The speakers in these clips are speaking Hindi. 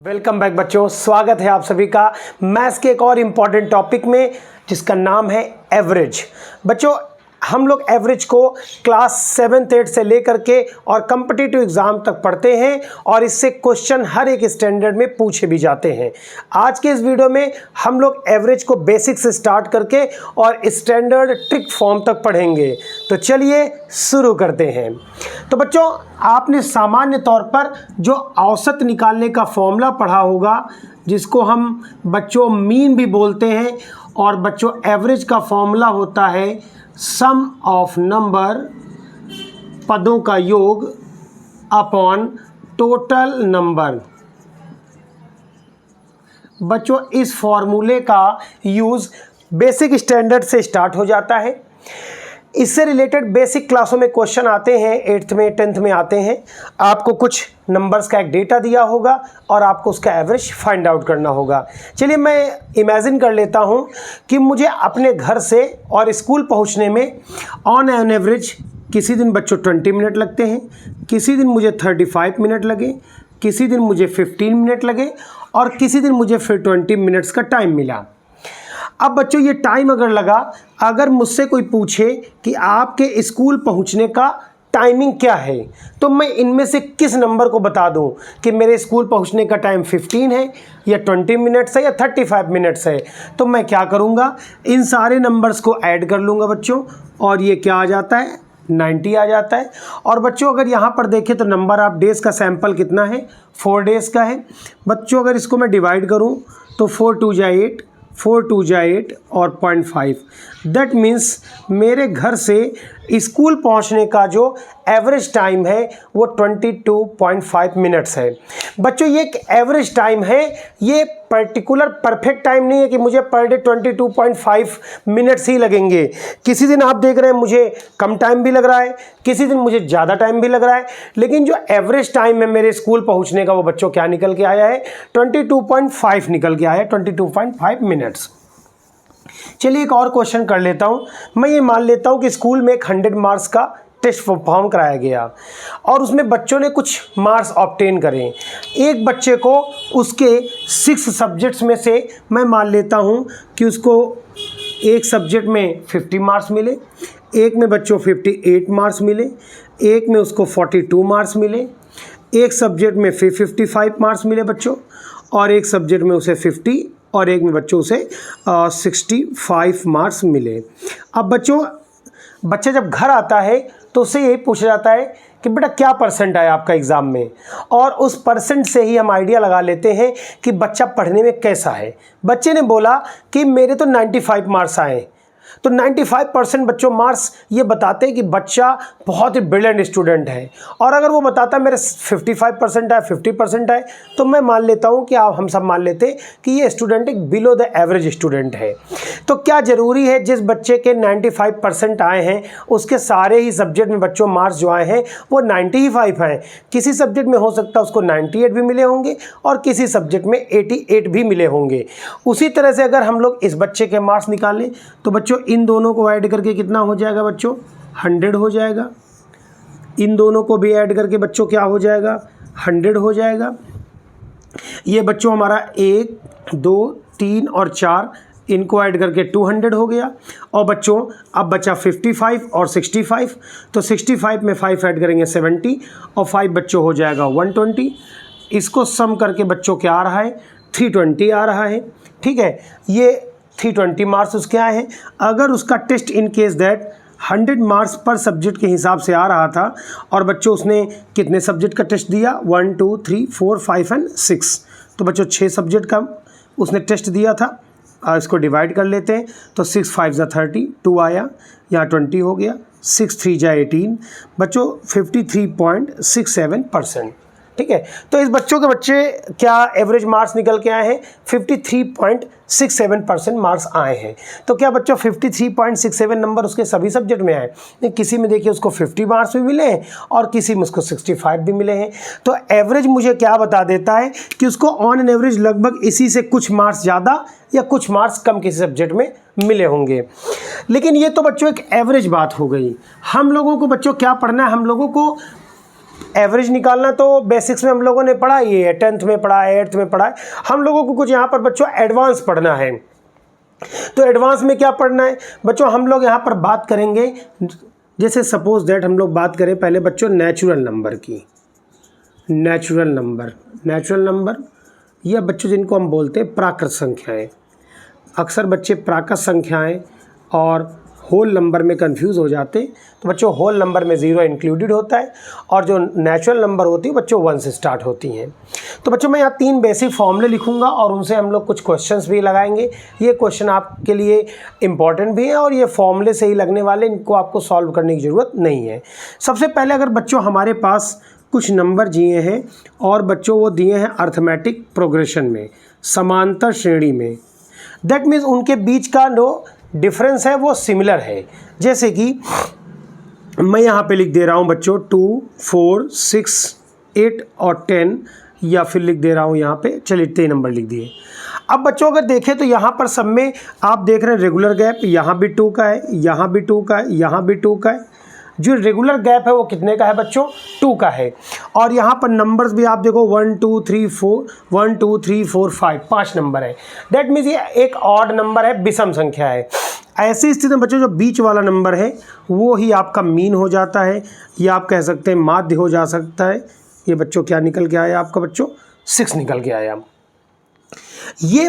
वेलकम बैक बच्चों, स्वागत है आप सभी का मैथ्स के एक और इम्पॉर्टेंट टॉपिक में जिसका नाम है एवरेज। बच्चों हम लोग एवरेज को क्लास 7th 8th से लेकर के और कम्पिटिटिव एग्ज़ाम तक पढ़ते हैं और इससे क्वेश्चन हर एक स्टैंडर्ड में पूछे भी जाते हैं। आज के इस वीडियो में हम लोग एवरेज को बेसिक से स्टार्ट करके और स्टैंडर्ड ट्रिक फॉर्म तक पढ़ेंगे। तो चलिए शुरू करते हैं। तो बच्चों आपने सामान्य तौर पर जो औसत निकालने का फॉर्मूला पढ़ा होगा, जिसको हम बच्चों मीन भी बोलते हैं, और बच्चों एवरेज का फॉर्मूला होता है सम ऑफ नंबर, पदों का योग अपॉन टोटल नंबर। बच्चों इस फॉर्मूले का यूज़ बेसिक स्टैंडर्ड से स्टार्ट हो जाता है। इससे रिलेटेड बेसिक क्लासों में क्वेश्चन आते हैं, 8th में 10th में आते हैं। आपको कुछ नंबर्स का एक डेटा दिया होगा और आपको उसका एवरेज फाइंड आउट करना होगा। चलिए मैं इमेजिन कर लेता हूं कि मुझे अपने घर से और स्कूल पहुंचने में ऑन एन एवरेज किसी दिन बच्चों 20 मिनट लगते हैं, किसी दिन मुझे 35 मिनट लगे, किसी दिन मुझे 15 मिनट लगे और किसी दिन मुझे फिर 20 मिनट्स का टाइम मिला। अब बच्चों ये टाइम अगर लगा, अगर मुझसे कोई पूछे कि आपके स्कूल पहुंचने का टाइमिंग क्या है, तो मैं इनमें से किस नंबर को बता दूं कि मेरे स्कूल पहुंचने का टाइम 15 है या 20 मिनट्स है या 35 मिनट्स है। तो मैं क्या करूंगा, इन सारे नंबर्स को ऐड कर लूँगा बच्चों, और ये क्या आ जाता है 90 आ जाता है। और बच्चों अगर यहाँ पर देखें तो नंबर ऑफ डेज़ का सैंपल कितना है, 4 डेज़ का है। बच्चों अगर इसको मैं डिवाइड करूँ तो 4 2 जा 8, 4 2 जा 8 और 0.5। दैट मीन्स मेरे घर से स्कूल पहुंचने का जो एवरेज टाइम है वो 22.5 मिनट्स है। बच्चों ये एक एवरेज टाइम है, ये पर्टिकुलर परफेक्ट टाइम नहीं है कि मुझे पर डे 22.5 मिनट्स ही लगेंगे। किसी दिन आप देख रहे हैं मुझे कम टाइम भी लग रहा है, किसी दिन मुझे ज़्यादा टाइम भी लग रहा है, लेकिन जो एवरेज टाइम है मेरे स्कूल पहुंचने का वो बच्चों क्या निकल के आया है, 22.5 निकल के आया है, 22.5 मिनट्स। चलिए एक और क्वेश्चन कर लेता हूँ। मैं ये मान लेता हूँ कि स्कूल में एक 100 मार्क्स का टेस्ट परफॉर्म कराया गया और उसमें बच्चों ने कुछ मार्क्स ऑब्टेन करें। एक बच्चे को उसके 6 सब्जेक्ट्स में से मैं मान लेता हूँ कि उसको एक सब्जेक्ट में 50 मार्क्स मिले, एक में बच्चों 58 मार्क्स मिले, एक में उसको 42 मार्क्स मिले, एक सब्जेक्ट में फिर 55 मार्क्स मिले बच्चों, और एक सब्जेक्ट में उसे 50 और एक में बच्चों उसे 65 मार्क्स मिले। अब बच्चा जब घर आता है तो उससे यही पूछा जाता है कि बेटा क्या परसेंट आया आपका एग्ज़ाम में, और उस परसेंट से ही हम आइडिया लगा लेते हैं कि बच्चा पढ़ने में कैसा है। बच्चे ने बोला कि मेरे तो 95 मार्क्स आए, तो 95% बच्चों मार्क्स ये बताते हैं कि बच्चा बहुत ही ब्रिलियंट स्टूडेंट है। और अगर वो बताता है मेरे 55% आए, 50% आए, तो मैं मान लेता हूँ कि हम सब मान लेते हैं कि ये स्टूडेंट एक बिलो द एवरेज स्टूडेंट है। तो क्या ज़रूरी है जिस बच्चे के 95% आए हैं उसके सारे ही सब्जेक्ट में बच्चों मार्क्स जो आए हैं वो 95 आए? किसी सब्जेक्ट में हो सकता है उसको 98 भी मिले होंगे और किसी सब्जेक्ट में 88 भी मिले होंगे। उसी तरह से अगर हम लोग इस बच्चे के मार्क्स निकालें तो बच्चों इन दोनों को ऐड करके कितना हो जाएगा बच्चों, 100 हो जाएगा। इन दोनों को भी ऐड करके बच्चों क्या हो जाएगा, 100 हो जाएगा। ये बच्चों हमारा 1 2 3 और 4 इनको ऐड करके 200 हो गया। और बच्चों अब बचा 55 और 65, तो 65 में 5 ऐड करेंगे 70 और 5 बच्चों हो जाएगा 120। इसको सम करके बच्चों क्या आ रहा है, 320 आ रहा है। ठीक है, ये 320 मार्क्स उसके आए हैं। अगर उसका test in case that 100 marks पर सब्जेक्ट के हिसाब से आ रहा था और बच्चों उसने कितने सब्जेक्ट का टेस्ट दिया, 1 2 3 4 5 और 6, तो बच्चों 6 सब्जेक्ट का उसने टेस्ट दिया था। इसको डिवाइड कर लेते हैं तो 6 5 जा 30, 2 आया, यहाँ 20 हो गया, 6 3 जा 18, बच्चों 53.67%। ठीक है, तो इस बच्चों के क्या एवरेज मार्क्स निकल के आए हैं, 53.67% मार्क्स आए हैं। तो क्या बच्चों 53.67 नंबर उसके सभी सब्जेक्ट में आए? नहीं, किसी में देखिए उसको 50 मार्क्स भी मिले हैं और किसी में उसको 65 भी मिले हैं। तो एवरेज मुझे क्या बता देता है कि उसको ऑन एन एवरेज लगभग इसी से कुछ मार्क्स ज़्यादा या कुछ मार्क्स कम किसी सब्जेक्ट में मिले होंगे। लेकिन ये तो बच्चों एक एवरेज बात हो गई। हम लोगों को बच्चों क्या पढ़ना है, हम लोगों को एवरेज निकालना तो बेसिक्स में हम लोगों ने पढ़ा ही है, 10th में पढ़ा है, 8th में पढ़ा है। हम लोगों को कुछ यहाँ पर बच्चों एडवांस पढ़ना है। तो एडवांस में क्या पढ़ना है बच्चों, हम लोग यहाँ पर बात करेंगे, जैसे सपोज दैट हम लोग बात करें पहले बच्चों नेचुरल नंबर की। नेचुरल नंबर या बच्चों जिनको हम बोलते हैं प्राकृत संख्याएं। अक्सर बच्चे प्राकृत संख्याएं और होल नंबर में कंफ्यूज हो जाते। तो बच्चों होल नंबर में 0 इंक्लूडेड होता है और जो नेचुरल नंबर होती है बच्चों 1 से स्टार्ट होती हैं। तो बच्चों मैं यहाँ 3 बेसिक फॉर्मूले लिखूंगा और उनसे हम लोग कुछ क्वेश्चंस भी लगाएंगे। ये क्वेश्चन आपके लिए इम्पॉर्टेंट भी है और ये फॉर्मूले से ही लगने वाले, इनको आपको सॉल्व करने की ज़रूरत नहीं है। सबसे पहले अगर बच्चों हमारे पास कुछ नंबर दिए हैं और बच्चों वो दिए हैं अर्थमेटिक प्रोग्रेशन में, समांतर श्रेणी में, दैट मीन्स उनके बीच का जो डिफरेंस है वो सिमिलर है। जैसे कि मैं यहाँ पे लिख दे रहा हूँ बच्चों 2, 4, 6, 8 और 10, या फिर लिख दे रहा हूँ यहाँ पे, चलिए 3 नंबर लिख दिए। अब बच्चों अगर देखें तो यहाँ पर सब में आप देख रहे हैं रेगुलर गैप, यहाँ भी 2 का है, यहाँ भी 2 का है, यहाँ भी 2 का है। जो रेगुलर गैप है वो कितने का है बच्चों, 2 का है। और यहाँ पर नंबर्स भी आप देखो 1 2 3 4, 1 2 3 4 5, 5 नंबर है। दैट मीन्स ये एक ऑड नंबर है, विषम संख्या है। ऐसी स्थिति में बच्चों जो बीच वाला नंबर है वो ही आपका मीन हो जाता है, या आप कह सकते हैं माध्य हो जा सकता है। ये बच्चों क्या निकल के आया आपका बच्चों, 6 निकल के आया। ये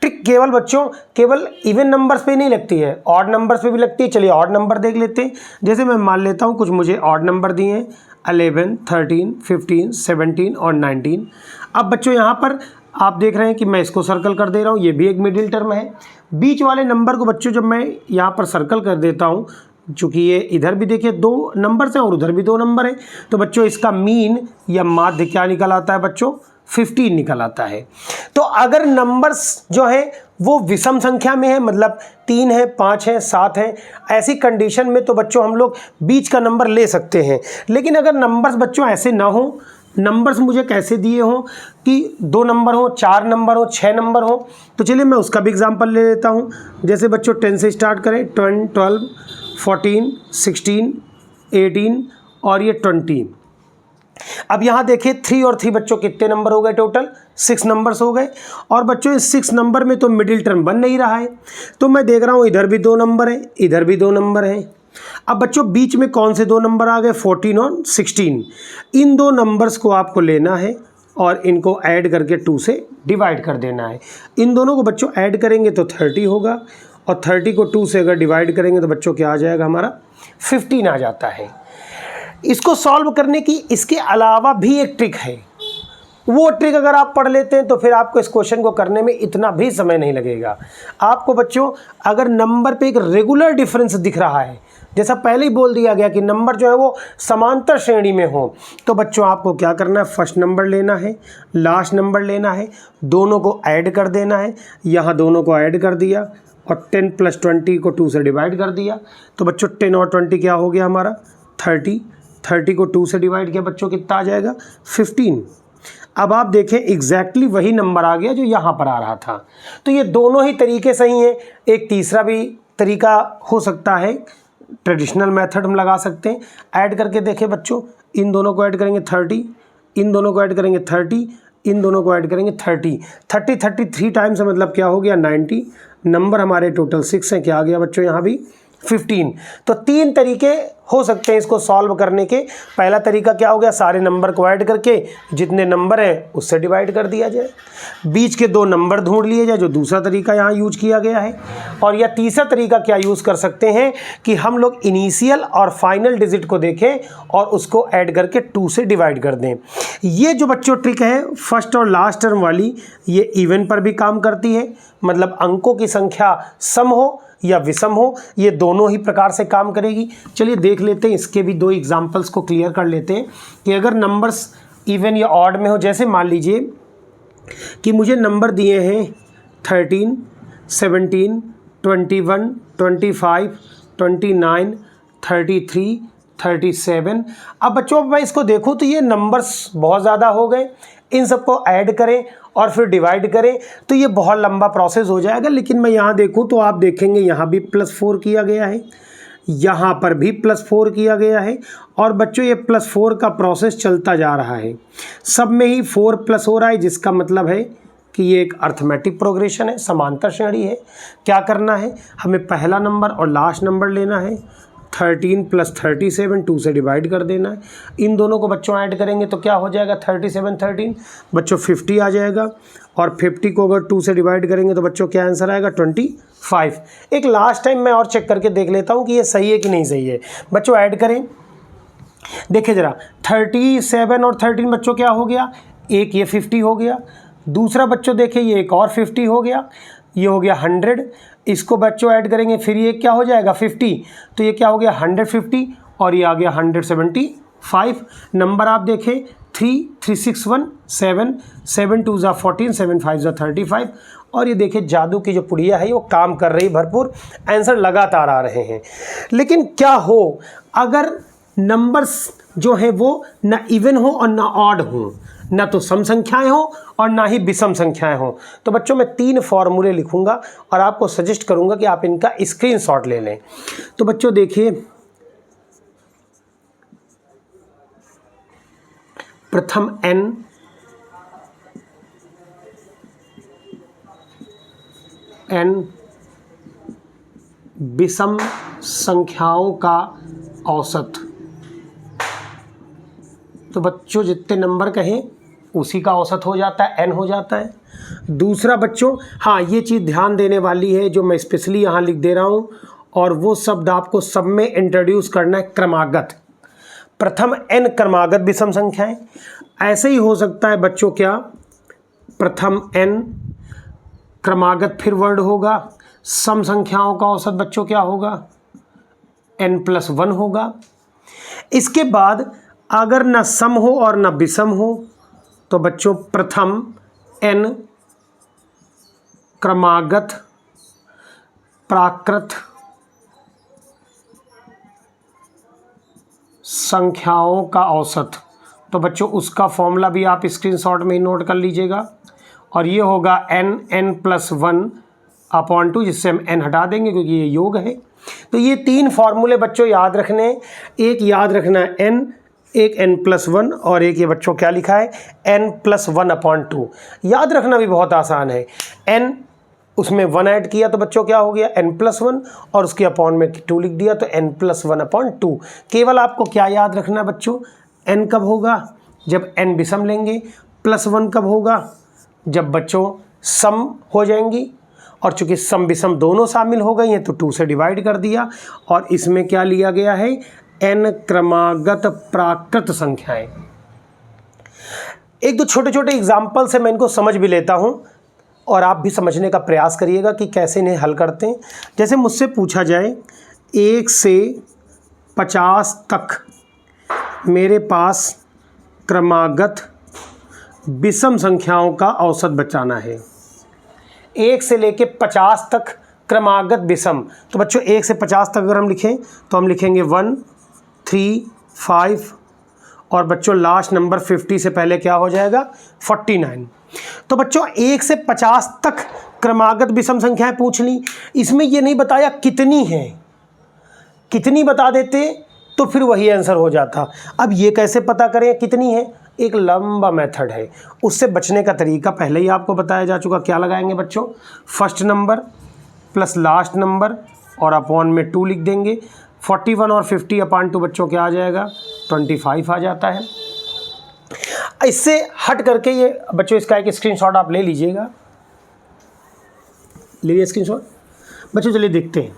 ट्रिक केवल बच्चों केवल इवन नंबर्स पे नहीं लगती है, ऑड नंबर्स पे भी लगती है। चलिए ऑड नंबर देख लेते हैं। जैसे मैं मान लेता हूँ कुछ मुझे ऑड नंबर दिए हैं 11, 13, 15, 17 और 19। अब बच्चों यहाँ पर आप देख रहे हैं कि मैं इसको सर्कल कर दे रहा हूँ, ये भी एक मिडिल टर्म है। बीच वाले नंबर को बच्चों जब मैं यहाँ पर सर्कल कर देता हूँ, चूँकि ये इधर भी देखिए 2 नंबर्स हैं और उधर भी 2 नंबर हैं, तो बच्चों इसका मीन या माध्य क्या निकल आता है बच्चों, 15 निकल आता है। तो अगर नंबर्स जो है वो विषम संख्या में है, मतलब 3 है, 5 है, 7 है, ऐसी कंडीशन में तो बच्चों हम लोग बीच का नंबर ले सकते हैं। लेकिन अगर नंबर्स बच्चों ऐसे ना हो, नंबर्स मुझे कैसे दिए हों कि 2 नंबर हो, 4 नंबर हो, 6 नंबर हो, तो चलिए मैं उसका भी एग्जांपल ले लेता हूँ। जैसे बच्चों 10 से स्टार्ट करें, 10, 12, 14, 16, 18 और ये 20। अब यहाँ देखिए 3 और 3 बच्चों कितने नंबर हो गए, टोटल 6 नंबर्स हो गए। और बच्चों इस 6 नंबर में तो मिडिल टर्म बन नहीं रहा है, तो मैं देख रहा हूँ इधर भी 2 नंबर है, इधर भी 2 नंबर है। अब बच्चों बीच में कौन से 2 नंबर आ गए, 14 और 16। इन 2 नंबर्स को आपको लेना है और इनको ऐड करके 2 से डिवाइड कर देना है। इन दोनों को बच्चों ऐड करेंगे तो 30 होगा, और 30 को 2 से अगर डिवाइड करेंगे तो बच्चों क्या आ जाएगा हमारा, 15 आ जाता है। इसको सॉल्व करने की इसके अलावा भी एक ट्रिक है। वो ट्रिक अगर आप पढ़ लेते हैं तो फिर आपको इस क्वेश्चन को करने में इतना भी समय नहीं लगेगा। आपको बच्चों अगर नंबर पे एक रेगुलर डिफरेंस दिख रहा है, जैसा पहले ही बोल दिया गया कि नंबर जो है वो समांतर श्रेणी में हो, तो बच्चों आपको क्या करना है, फर्स्ट नंबर लेना है, लास्ट नंबर लेना है, दोनों को ऐड कर देना है। यहाँ दोनों को ऐड कर दिया और 10 + 20 को 2 से डिवाइड कर दिया, तो बच्चों 10 और 20 क्या हो गया हमारा, 30। 30 को 2 से डिवाइड किया बच्चों कितना आ जाएगा, 15। अब आप देखें एग्जैक्टली वही नंबर आ गया जो यहाँ पर आ रहा था। तो ये दोनों ही तरीके सही हैं। एक तीसरा भी तरीका हो सकता है, ट्रेडिशनल मेथड हम लगा सकते हैं। ऐड करके देखें बच्चों, इन दोनों को ऐड करेंगे 30, इन दोनों को ऐड करेंगे 30, इन दोनों को ऐड करेंगे 30। 33 टाइम्स मतलब क्या हो गया, 90। नंबर हमारे टोटल 6 हैं, क्या आ गया बच्चों यहाँ भी 15। तो 3 तरीके हो सकते हैं इसको सॉल्व करने के। पहला तरीका क्या हो गया, सारे नंबर को ऐड करके जितने नंबर हैं उससे डिवाइड कर दिया जाए, बीच के 2 नंबर ढूंढ लिए जाए, जो दूसरा तरीका यहाँ यूज किया गया है। और यह तीसरा तरीका क्या यूज़ कर सकते हैं कि हम लोग इनिशियल और फाइनल डिजिट को देखें और उसको ऐड करके 2 से डिवाइड कर दें। ये जो बच्चों ट्रिक है फर्स्ट और लास्ट टर्म वाली, ये इवन पर भी काम करती है, मतलब अंकों की संख्या सम हो या विषम हो, ये दोनों ही प्रकार से काम करेगी। चलिए देख लेते हैं, इसके भी 2 एग्जांपल्स को क्लियर कर लेते हैं कि अगर नंबर्स इवन या ऑड में हो। जैसे मान लीजिए कि मुझे नंबर दिए हैं 13, 17, 21, 25, 29, 33, 37। अब बच्चों मैं इसको देखूँ तो ये नंबर्स बहुत ज़्यादा हो गए, इन सबको ऐड करें और फिर डिवाइड करें तो ये बहुत लंबा प्रोसेस हो जाएगा। लेकिन मैं यहाँ देखूँ तो आप देखेंगे यहाँ भी +4 किया गया है, यहाँ पर भी +4 किया गया है और बच्चों ये +4 का प्रोसेस चलता जा रहा है, सब में ही 4 प्लस हो रहा है, जिसका मतलब है कि ये एक अर्थमेटिक प्रोग्रेशन है, समांतर श्रेणी है। क्या करना है, हमें पहला नंबर और लास्ट नंबर लेना है, 13 + 37 2 से डिवाइड कर देना है। इन दोनों को बच्चों ऐड करेंगे तो क्या हो जाएगा, 37 13 बच्चों 50 आ जाएगा, और 50 को अगर 2 से डिवाइड करेंगे तो बच्चों क्या आंसर आएगा, 25। एक लास्ट टाइम मैं और चेक करके देख लेता हूँ कि ये सही है कि नहीं सही है। बच्चों ऐड करें, देखिए ज़रा, 37 और 13 बच्चों क्या हो गया, एक ये 50 हो गया, दूसरा बच्चों देखिए ये एक और 50 हो गया, ये हो गया 100। इसको बच्चों ऐड करेंगे फिर ये क्या हो जाएगा 50, तो ये क्या हो गया 150 और ये आ गया 175। नंबर आप देखें 3 3 6 1 7 7 2 ज़ा 14 7 5 ज़ा 35। और ये देखिए जादू की जो पुड़िया है वो काम कर रही, भरपूर आंसर लगातार आ रहे हैं। लेकिन क्या हो अगर नंबर्स जो है वो ना इवन हो और ना ऑड हो, ना तो सम संख्याएं हो और ना ही विषम संख्याएं हो, तो बच्चों मैं 3 फॉर्मूले लिखूंगा और आपको सजेस्ट करूंगा कि आप इनका स्क्रीनशॉट ले लें। तो बच्चों देखिए, प्रथम n विषम संख्याओं का औसत, तो बच्चों जितने नंबर कहें उसी का औसत हो जाता है, n हो जाता है। दूसरा बच्चों, हाँ ये चीज़ ध्यान देने वाली है जो मैं स्पेशली यहाँ लिख दे रहा हूँ, और वो शब्द आपको सब में इंट्रोड्यूस करना है, क्रमागत। प्रथम n क्रमागत विषम संख्याएं, ऐसे ही हो सकता है बच्चों, क्या प्रथम n क्रमागत फिर वर्ड होगा, सम संख्याओं का औसत बच्चों क्या होगा, n+1 होगा। इसके बाद अगर न सम हो और न विषम हो तो बच्चों प्रथम n क्रमागत प्राकृत संख्याओं का औसत, तो बच्चों उसका फॉर्मूला भी आप स्क्रीनशॉट में ही नोट कर लीजिएगा, और ये होगा n+1/2, जिससे हम n हटा देंगे क्योंकि ये योग है। तो ये 3 फॉर्मूले बच्चों याद रखने, एक याद रखना है n, एक n+1 और एक ये बच्चों क्या लिखा है n+1/2। याद रखना भी बहुत आसान है, n उसमें 1 ऐड किया तो बच्चों क्या हो गया n+1 और उसके अपॉन में 2 लिख दिया तो n+1/2। केवल आपको क्या याद रखना है बच्चों, n कब होगा जब n विषम लेंगे, +1 कब होगा जब बच्चों सम हो जाएंगी, और चूंकि सम विषम दोनों शामिल हो गई हैं तो 2 से डिवाइड कर दिया, और इसमें क्या लिया गया है n क्रमागत प्राकृत संख्याएं। एक दो छोटे छोटे एग्जाम्पल से मैं इनको समझ भी लेता हूं और आप भी समझने का प्रयास करिएगा कि कैसे इन्हें हल करते हैं। जैसे मुझसे पूछा जाए 1 से 50 तक मेरे पास क्रमागत विषम संख्याओं का औसत बचाना है, 1 से लेके 50 तक क्रमागत विषम, तो बच्चों 1 से 50 तक अगर हम लिखें तो हम लिखेंगे 1 3 5 और बच्चों लास्ट नंबर 50 से पहले क्या हो जाएगा 49। तो बच्चों 1 से 50 तक क्रमागत विषम संख्याएं पूछ ली, इसमें ये नहीं बताया कितनी है, कितनी बता देते तो फिर वही आंसर हो जाता। अब ये कैसे पता करें कितनी है, एक लंबा मेथड है, उससे बचने का तरीका पहले ही आपको बताया जा चुका। क्या लगाएंगे बच्चों, first number plus last number और अपॉन में 2 लिख देंगे, 41 और 50/2 बच्चों क्या आ जाएगा 25 आ जाता है। इससे हट करके ये बच्चों इसका एक स्क्रीनशॉट आप ले लीजिएगा, लीजिए स्क्रीनशॉट। बच्चों चलिए देखते हैं,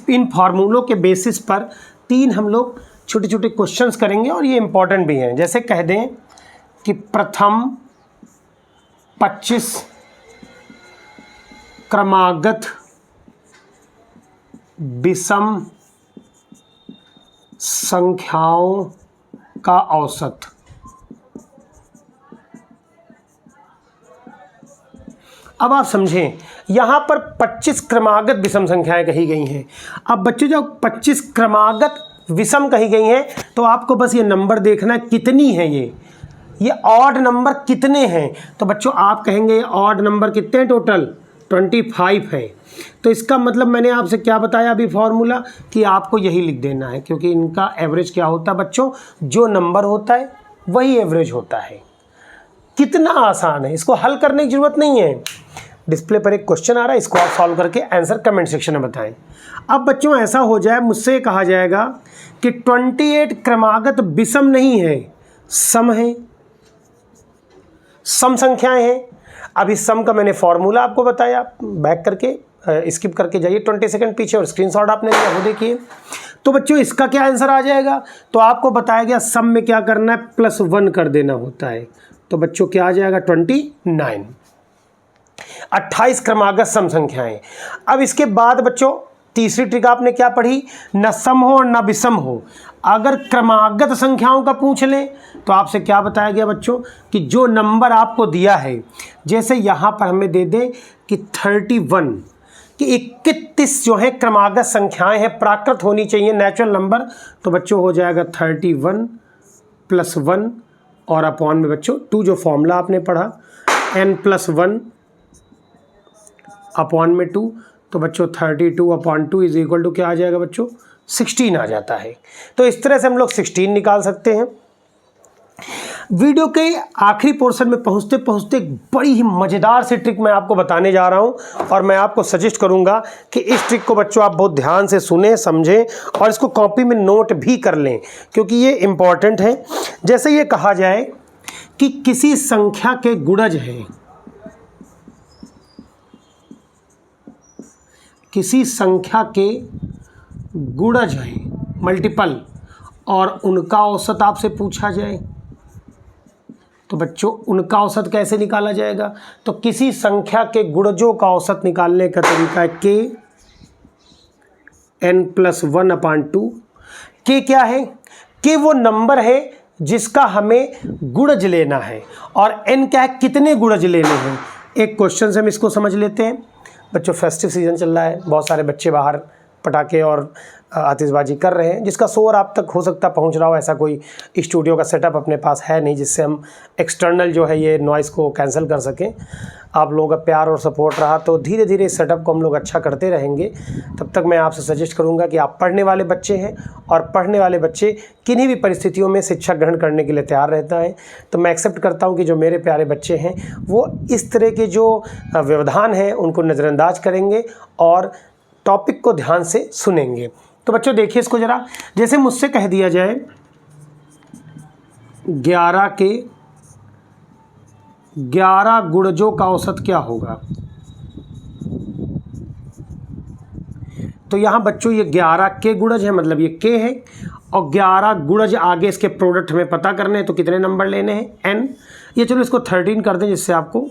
इन फार्मूलों के बेसिस पर 3 हम लोग छोटे छोटे क्वेश्चंस करेंगे और ये इंपॉर्टेंट भी हैं। जैसे कह दें कि प्रथम 25 क्रमागत विषम संख्याओं का औसत, अब आप समझें यहाँ पर 25 क्रमागत विषम संख्याएं कही गई हैं। अब बच्चों जब 25 क्रमागत विषम कही गई हैं तो आपको बस ये नंबर देखना है कितनी है, ये ऑड नंबर कितने हैं। तो बच्चों आप कहेंगे ऑड नंबर कितने हैं टोटल 25 है। तो इसका मतलब मैंने आपसे क्या बताया अभी फॉर्मूला, कि आपको यही लिख देना है, क्योंकि इनका एवरेज क्या होता है बच्चों, जो नंबर होता है वही एवरेज होता है। कितना आसान है, इसको हल करने की ज़रूरत नहीं है। डिस्प्ले पर एक क्वेश्चन आ रहा है, इसको आप सॉल्व करके आंसर कमेंट सेक्शन में बताएं। अब बच्चों ऐसा हो जाए, मुझसे कहा जाएगा कि 28 क्रमागत विषम नहीं है, सम है, सम संख्याएं हैं। अब इस सम का मैंने फॉर्मूला आपको बताया, बैक करके स्किप करके जाइए 20 सेकंड पीछे और स्क्रीनशॉट आपने लिया वो देखिए। तो बच्चों इसका क्या आंसर आ जाएगा, तो आपको बताया गया सम में क्या करना है, +1 कर देना होता है। तो बच्चों क्या आ जाएगा 29। 28 क्रमागत सम संख्याएं। अब इसके बाद बच्चों तीसरी ट्रिक आपने क्या पढ़ी, न सम हो और न विषम हो। अगर क्रमागत संख्याओं का पूछ लें तो आपसे क्या बताया गया बच्चों, कि जो नंबर आपको दिया है, जैसे यहाँ पर हमें दे दें कि 31, कि 31 जो है क्रमागत संख्याएं हैं, प्राकृत होनी चाहिए, नेचुरल नंबर। तो बच्चों हो जाएगा 31 + 1 और अपॉन में बच्चों 2, जो फॉर्मूला आपने पढ़ा, n + 1 अपॉन में 2। तो बच्चों 32/2 इज इक्वल टू क्या आ जाएगा बच्चों, 16 आ जाता है। तो इस तरह से हम लोग 16 निकाल सकते हैं। वीडियो के आखिरी पोर्शन में पहुंचते पहुंचते एक बड़ी ही मज़ेदार सी ट्रिक मैं आपको बताने जा रहा हूं, और मैं आपको सजेस्ट करूंगा कि इस ट्रिक को बच्चों आप बहुत ध्यान से सुने, समझें और इसको कॉपी में नोट भी कर लें, क्योंकि ये इम्पॉर्टेंट है। जैसे ये कहा जाए कि किसी संख्या के गुणज हैं, किसी संख्या के गुणज हैं मल्टीपल, और उनका औसत आपसे पूछा जाए, तो बच्चों उनका औसत कैसे निकाला जाएगा, तो किसी संख्या के गुणजों का औसत निकालने का तरीका है k n + 1/2। k क्या है, k वो नंबर है जिसका हमें गुणज लेना है, और n क्या है, कितने गुणज लेने हैं। एक क्वेश्चन से हम इसको समझ लेते हैं। बच्चों फेस्टिव सीज़न चल रहा है, बहुत सारे बच्चे बाहर पटाखे और आतिशबाजी कर रहे हैं, जिसका शोर आप तक हो सकता पहुंच रहा हो। ऐसा कोई स्टूडियो का सेटअप अपने पास है नहीं जिससे हम एक्सटर्नल जो है ये नॉइज़ को कैंसिल कर सकें। आप लोगों का प्यार और सपोर्ट रहा तो धीरे धीरे इस सेटअप को हम लोग अच्छा करते रहेंगे। तब तक मैं आपसे सजेस्ट करूंगा कि आप पढ़ने वाले बच्चे हैं, और पढ़ने वाले बच्चे किन्हीं भी परिस्थितियों में शिक्षा ग्रहण करने के लिए तैयार रहता है। तो मैं एक्सेप्ट करता हूँ कि जो मेरे प्यारे बच्चे हैं वो इस तरह के जो व्यवधान हैं उनको नज़रअंदाज करेंगे और टॉपिक को ध्यान से सुनेंगे। तो बच्चों देखिए इसको ज़रा, जैसे मुझसे कह दिया जाए 11 के 11 गुणजों का औसत क्या होगा, तो यहाँ बच्चों ये 11 के गुणज है, मतलब ये के है, और 11 गुणज आगे इसके प्रोडक्ट में पता करने हैं, तो कितने नंबर लेने हैं n। ये चलो इसको 13 कर दें जिससे आपको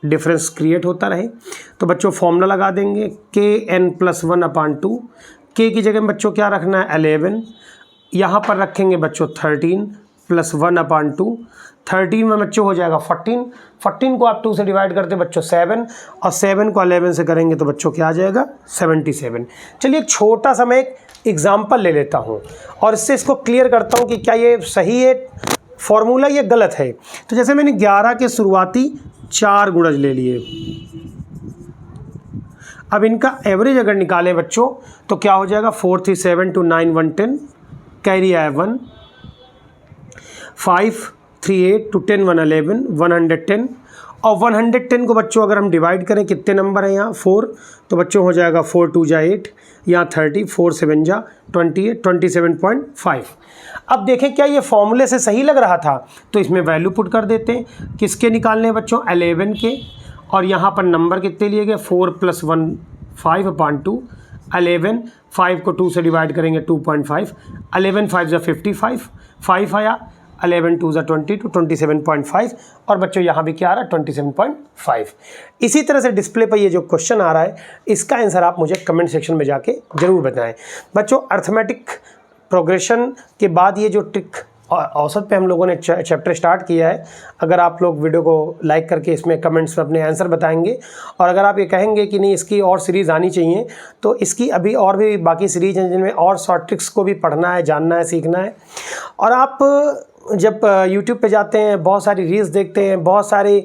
डिफरेंस क्रिएट होता रहे। तो बच्चों फॉर्मूला लगा देंगे k n + 1/2। k की जगह में बच्चों क्या रखना है 11, यहाँ पर रखेंगे बच्चों 13 + 1/2। 13 में बच्चों हो जाएगा 14, 14 को आप 2 से डिवाइड करते बच्चों 7, और 7 को 11 से करेंगे तो बच्चों क्या आ जाएगा 77। चलिए एक छोटा सा मैं एक एग्जाम्पल ले लेता हूँ और इससे इसको क्लियर करता हूँ कि क्या ये सही है फॉर्मूला, ये गलत है। तो जैसे मैंने 11 के शुरुआती 4 गुणज ले लिए, अब इनका एवरेज अगर निकालें बच्चों तो क्या हो जाएगा 4 3 7 2 9 1 10, कैरी आया 1, 5 3 8 2 10 1 11 110, और 110 को बच्चों अगर हम डिवाइड करें कितने नंबर हैं यहाँ 4, तो बच्चों हो जाएगा 4 2 जा 8, यहाँ 30, 4 7 जा 28, 27.5। अब देखें क्या ये फॉर्मूले से सही लग रहा था, तो इसमें वैल्यू पुट कर देते हैं। किसके निकालने हैं बच्चों 11 के, और यहाँ पर नंबर कितने लिए गए 4 + 1 5/2, 11, 5 को 2 से डिवाइड करेंगे 2.5, 11 5 जा 55, 5 आया, 11 2 जा 22, 27.5, और बच्चों यहाँ भी क्या आ रहा है 27.5। इसी तरह से डिस्प्ले पर ये जो क्वेश्चन आ रहा है इसका आंसर आप मुझे कमेंट सेक्शन में जाके ज़रूर बताएं। बच्चों अर्थमेटिक प्रोग्रेशन के बाद ये जो ट्रिक औसत पे हम लोगों ने चैप्टर स्टार्ट किया है, अगर आप लोग वीडियो को लाइक करके इसमें कमेंट्स में अपने आंसर बताएंगे, और अगर आप ये कहेंगे कि नहीं इसकी और सीरीज़ आनी चाहिए, तो इसकी अभी और भी बाकी सीरीज़ हैं जिनमें और शॉर्ट ट्रिक्स को भी पढ़ना है, जानना है, सीखना है। और आप जब यूट्यूब पे जाते हैं, बहुत सारी रील्स देखते हैं, बहुत सारे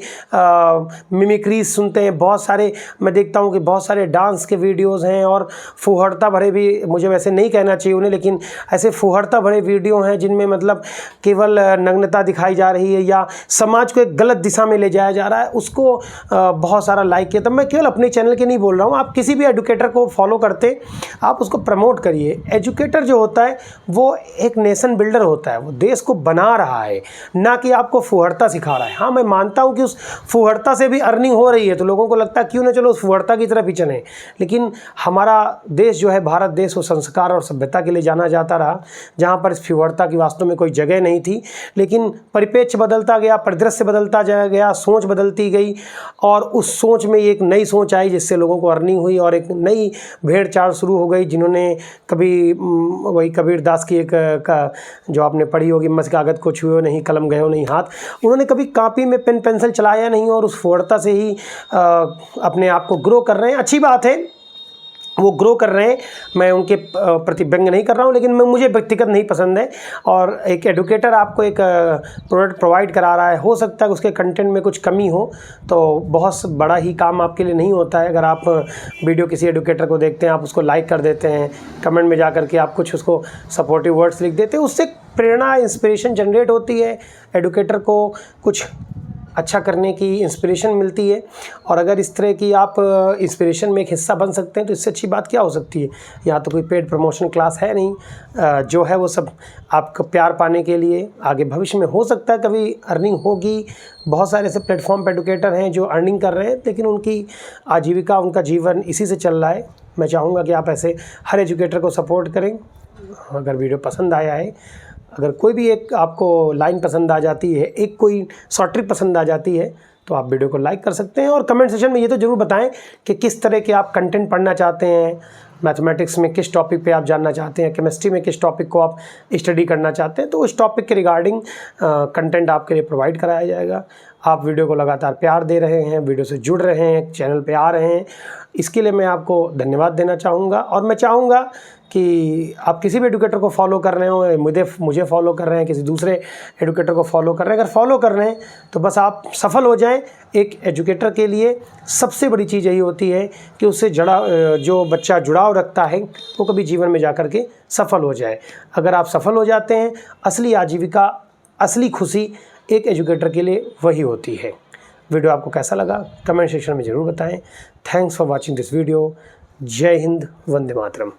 मिमिक्रीज सुनते हैं, बहुत सारे मैं देखता हूँ कि बहुत सारे डांस के वीडियोस हैं और फुहड़ता भरे भी, मुझे वैसे नहीं कहना चाहिए उन्हें, लेकिन ऐसे फुहड़ता भरे वीडियो हैं जिनमें मतलब केवल नग्नता दिखाई जा रही है या समाज को एक गलत दिशा में ले जाया जा रहा है, उसको बहुत सारा लाइक किया। तब मैं केवल अपने चैनल के नहीं बोल रहा हूँ, आप किसी भी एडुकेटर को फॉलो करते आप उसको प्रमोट करिए। एजुकेटर जो होता है वो एक नेशन बिल्डर होता है, वो देश को बना रहा है, ना कि आपको फुहड़ता सिखा रहा है। हाँ, मैं मानता हूँ कि उस फुहड़ता से भी अर्निंग हो रही है, तो लोगों को लगता है क्यों ना चलो उस फुहड़ता की तरफ ही चलें। लेकिन हमारा देश जो है, भारत देश, वो संस्कार और सभ्यता के लिए जाना जाता रहा, जहाँ पर इस फुहड़ता की वास्तव में कोई जगह नहीं थी। लेकिन परिप्रेक्ष्य बदलता गया, परिदृश्य बदलता गया, सोच बदलती गई और उस सोच में एक नई सोच आई जिससे लोगों को अर्निंग हुई और एक नई भेड़ चाल शुरू हो गई। जिन्होंने कभी वही कबीरदास की एक जो आपने पढ़ी होगी, मस कागज को छुओ नहीं, कलम गयो नहीं हाथ, उन्होंने कभी कॉपी में पेन पेंसिल चलाया नहीं और उस फुहड़ता से ही अपने आप को ग्रो कर रहे हैं। अच्छी बात है, वो ग्रो कर रहे हैं, मैं उनके प्रति व्यंग नहीं कर रहा हूँ, लेकिन मुझे व्यक्तिगत नहीं पसंद है। और एक एडुकेटर आपको एक प्रोडक्ट प्रोवाइड करा रहा है, हो सकता है उसके कंटेंट में कुछ कमी हो, तो बहुत बड़ा ही काम आपके लिए नहीं होता है। अगर आप वीडियो किसी एडुकेटर को देखते हैं, आप उसको लाइक कर देते हैं, कमेंट में जा कर के आप कुछ उसको सपोर्टिव वर्ड्स लिख देते हैं, उससे प्रेरणा, इंस्पिरेशन जनरेट होती है, एडुकेटर को कुछ अच्छा करने की इंस्पिरेशन मिलती है। और अगर इस तरह की आप इंस्पिरेशन में एक हिस्सा बन सकते हैं तो इससे अच्छी बात क्या हो सकती है। यहाँ तो कोई पेड प्रमोशन क्लास है नहीं, जो है वो सब आपका प्यार पाने के लिए। आगे भविष्य में हो सकता है कभी अर्निंग होगी, बहुत सारे ऐसे प्लेटफॉर्म पर एडुकेटर हैं जो अर्निंग कर रहे हैं, लेकिन उनकी आजीविका, उनका जीवन इसी से चल रहा है। मैं चाहूँगा कि आप ऐसे हर एजुकेटर को सपोर्ट करें। अगर वीडियो पसंद आया है, अगर कोई भी एक आपको लाइन पसंद आ जाती है, एक कोई शॉर्ट ट्रिक पसंद आ जाती है, तो आप वीडियो को लाइक कर सकते हैं। और कमेंट सेक्शन में ये तो ज़रूर बताएं कि किस तरह के आप कंटेंट पढ़ना चाहते हैं, मैथमेटिक्स में किस टॉपिक पे आप जानना चाहते हैं, केमिस्ट्री में किस टॉपिक को आप स्टडी करना चाहते हैं, तो उस टॉपिक के रिगार्डिंग कंटेंट आपके लिए प्रोवाइड कराया जाएगा। आप वीडियो को लगातार प्यार दे रहे हैं, वीडियो से जुड़ रहे हैं, चैनल पे आ रहे हैं, इसके लिए मैं आपको धन्यवाद देना चाहूँगा। और मैं चाहूँगा कि आप किसी भी एडुकेटर को फॉलो कर रहे हो, मुझे फॉलो कर रहे हैं, किसी दूसरे एडुकेटर को फॉलो कर रहे हैं, अगर फॉलो कर रहे हैं तो बस आप सफल हो जाएं। एक एजुकेटर के लिए सबसे बड़ी चीज़ यही होती है कि उससे जो बच्चा जुड़ाव रखता है वो कभी जीवन में जाकर के सफल हो जाए। अगर आप सफल हो जाते हैं, असली आजीविका, असली खुशी एक एजुकेटर के लिए वही होती है। वीडियो आपको कैसा लगा कमेंट सेक्शन में ज़रूर बताएं। Thanks for watching this video. जय हिंद, वंदे मातरम।